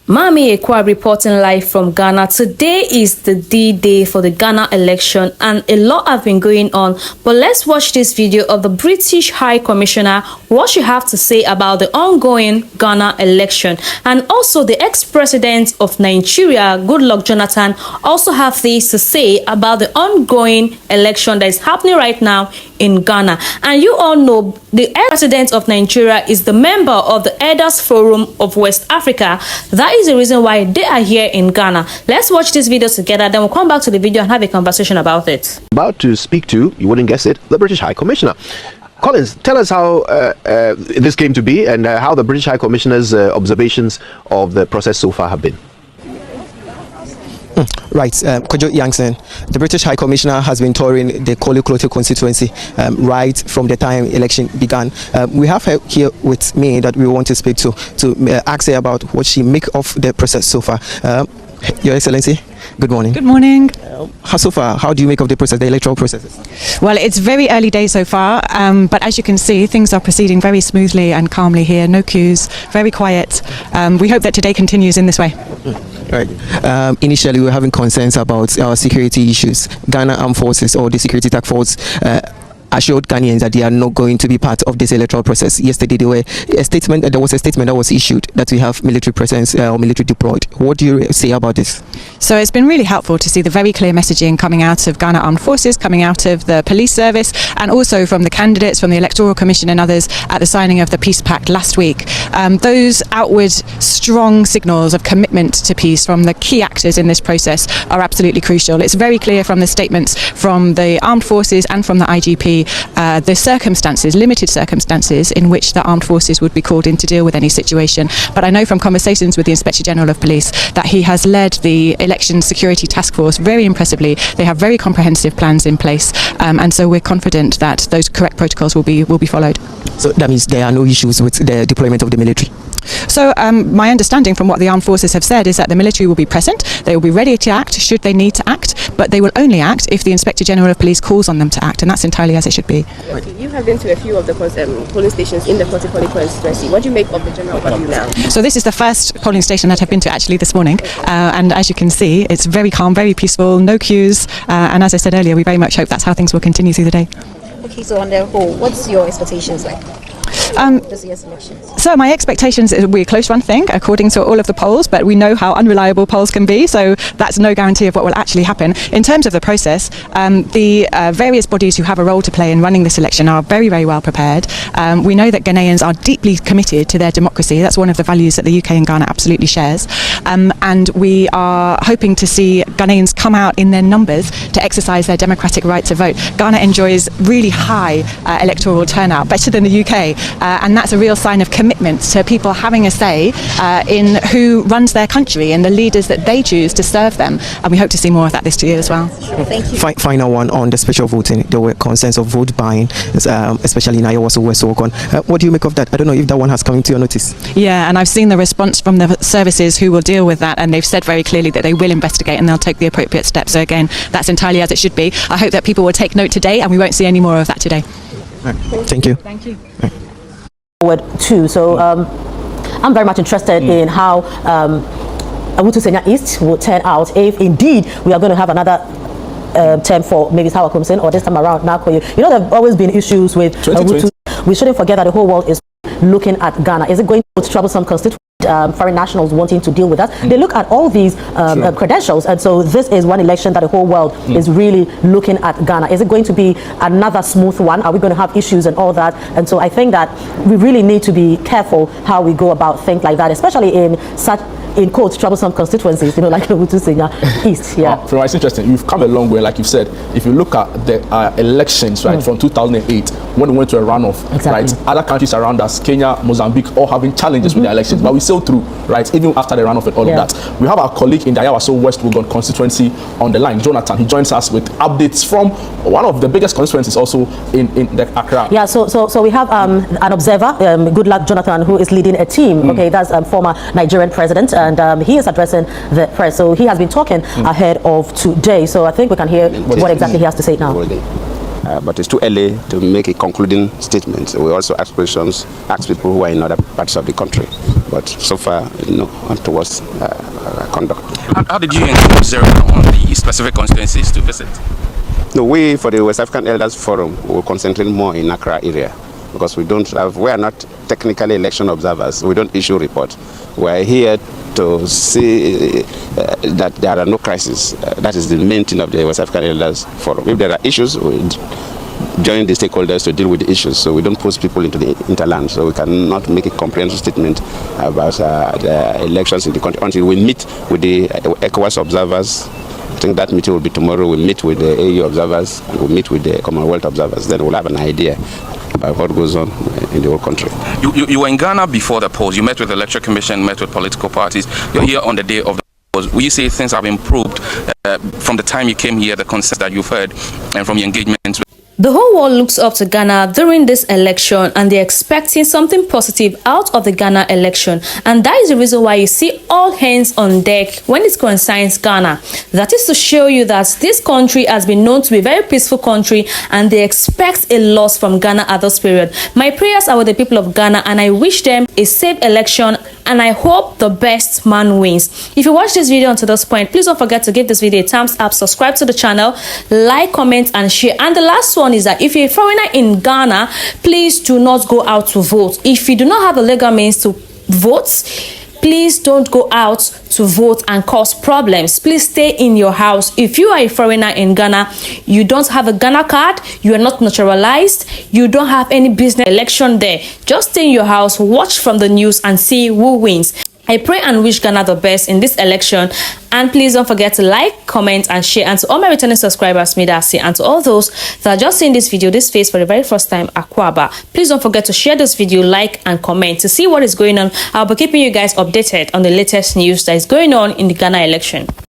Mami Ekwa reporting live from Ghana. Today is the D-Day for the Ghana election and a lot have been going on. But let's watch this video of the British High Commissioner, what she have to say about the ongoing Ghana election. And also the ex-president of Nigeria, Goodluck Jonathan, also have this to say about the ongoing election that is happening right now in Ghana. And you all know the ex-president of Nigeria is the member of the Elders Forum of West Africa. That is the reason why they are here in Ghana. Let's watch this video together, then we'll come back to the video and have a conversation about it. About to speak to, you wouldn't guess it, the British High Commissioner. Collins, tell us how this came to be and how the British High Commissioner's observations of the process so far have been. Right, Kojo Yankson, the British High Commissioner has been touring the Kolu constituency right from the time election began. We have her here with me that we want to speak to ask her about what she make of the process so far. Your Excellency, good morning. Good morning. So far, how do you make of the process, the electoral processes? Well, it's very early days so far, but as you can see, things are proceeding very smoothly and calmly here. No queues, very quiet. We hope that today continues in this way. Right. Initially, we were having concerns about security issues. Ghana Armed Forces or the Security Task Force assured Ghanaians that they are not going to be part of this electoral process. Yesterday, there was a statement that was issued that we have military presence or military deployed. What do you say about this? So it's been really helpful to see the very clear messaging coming out of Ghana Armed Forces, coming out of the police service, and also from the candidates, from the Electoral Commission and others at the signing of the Peace Pact last week. Those outward strong signals of commitment to peace from the key actors in this process are absolutely crucial. It's very clear from the statements from the Armed Forces and from the IGP the circumstances, limited circumstances in which the armed forces would be called in to deal with any situation. But I know from conversations with the Inspector General of Police that he has led the Election Security Task Force very impressively. They have very comprehensive plans in place, and so we're confident that those correct protocols will be followed. So that means there are no issues with the deployment of the military? So my understanding from what the armed forces have said is that the military will be present, they will be ready to act should they need to act, but they will only act if the Inspector General of Police calls on them to act, and that's entirely as it should be. You have been to a few of the polling stations in the Koti constituency. What do you make of the general overview now? So this is the first polling station that I've been to actually this morning, and as you can see, it's very calm, very peaceful, no queues, and as I said earlier, we very much hope that's how things will continue through the day. Okay, so on the whole, what's your expectations like? So my expectations is we're a close run thing according to all of the polls, but we know how unreliable polls can be, so that's no guarantee of what will actually happen. In terms of the process, the various bodies who have a role to play in running this election are very, very well prepared. We know that Ghanaians are deeply committed to their democracy. That's one of the values that the UK and Ghana absolutely shares, and we are hoping to see Ghanaians come out in their numbers to exercise their democratic right to vote. Ghana enjoys really high electoral turnout, better than the UK, and that's a real sign of commitment to people having a say in who runs their country and the leaders that they choose to serve them, and we hope to see more of that this year as well. Thank you. Final one on the special voting. There were concerns of vote buying, especially in Iowa, West Oregon. What do you make of that? I don't know if that one has come into your notice. Yeah, and I've seen the response from the services who will deal with that, and they've said very clearly that they will investigate and they'll take the appropriate steps. So again, that's entirely as it should be. I hope that people will take note today and we won't see any more of that today. Right. Thank you. Thank you. Right. Too. So I'm very much interested in how Awutu Senya East will turn out if indeed we are going to have another term for maybe Howard Kumsin, or this time around Nakoye. You know, there have always been issues with Awutu. We shouldn't forget that the whole world is looking at Ghana. Is it going to trouble some constituents? Foreign nationals wanting to deal with that. They look at all these credentials, and so this is one election that the whole world is really looking at Ghana. Is it going to be another smooth one? Are we going to have issues and all that? And so I think that we really need to be careful how we go about things like that, especially in such, in quotes, troublesome constituencies, you know, like Awutu Senya East. Yeah. So it's interesting. You've come a long way, like you've said. If you look at the elections, right, from 2008, when we went to a runoff, right, other countries around us, Kenya, Mozambique, all having challenges with the elections, but we sailed through, right, even after the runoff and all of that. We have our colleague in the Iowa West Oregon constituency on the line, Jonathan. He joins us with updates from one of the biggest constituencies also in the Accra. Yeah, so we have an observer, Goodluck Jonathan, who is leading a team. Okay, that's former Nigerian president, and he is addressing the press. So he has been talking ahead of today. So I think we can hear what exactly he has to say now. but it's too early to make a concluding statement. We also ask questions, ask people who are in other parts of the country. But so far, no, towards conduct. How did you zero on the specific constituencies to visit? No, we, for the West African Elders Forum, will concentrate more in Accra area because we are not technically election observers. We don't issue reports. We are here to see that there are no crises. That is the main thing of the West African Elders Forum. If there are issues, we join the stakeholders to deal with the issues. So we don't post people into the interland. So we cannot make a comprehensive statement about the elections in the country until we meet with the ECOWAS observers. I think that meeting will be tomorrow. We'll meet with the AU observers and we'll meet with the Commonwealth observers. Then we'll have an idea about what goes on in the whole country. You were in Ghana before the polls. You met with the Electoral Commission, met with political parties. You're here on the day of the polls. Will you say things have improved from the time you came here, the concerns that you've heard, and from your engagements with? The whole world looks up to Ghana during this election and they're expecting something positive out of the Ghana election. And that is the reason why you see all hands on deck when it concerns Ghana. That is to show you that this country has been known to be a very peaceful country and they expect a loss from Ghana at this period. My prayers are with the people of Ghana and I wish them a safe election and I hope the best man wins. If you watch this video until this point, please don't forget to give this video a thumbs up, subscribe to the channel, like, comment and share. And the last one is that if you're a foreigner in Ghana, please do not go out to vote. If you do not have the legal means to vote, please don't go out to vote and cause problems. Please stay in your house. If you are a foreigner in Ghana, you don't have a Ghana card, you are not naturalized, you don't have any business election there, just stay in your house, watch from the news and see who wins. I pray and wish Ghana the best in this election. And please don't forget to like, comment and share. And to all my returning subscribers, Midasi, and to all those that are just seeing this video, this face for the very first time, Akwaba, please don't forget to share this video, like and comment to see what is going on. I'll be keeping you guys updated on the latest news that is going on in the Ghana election.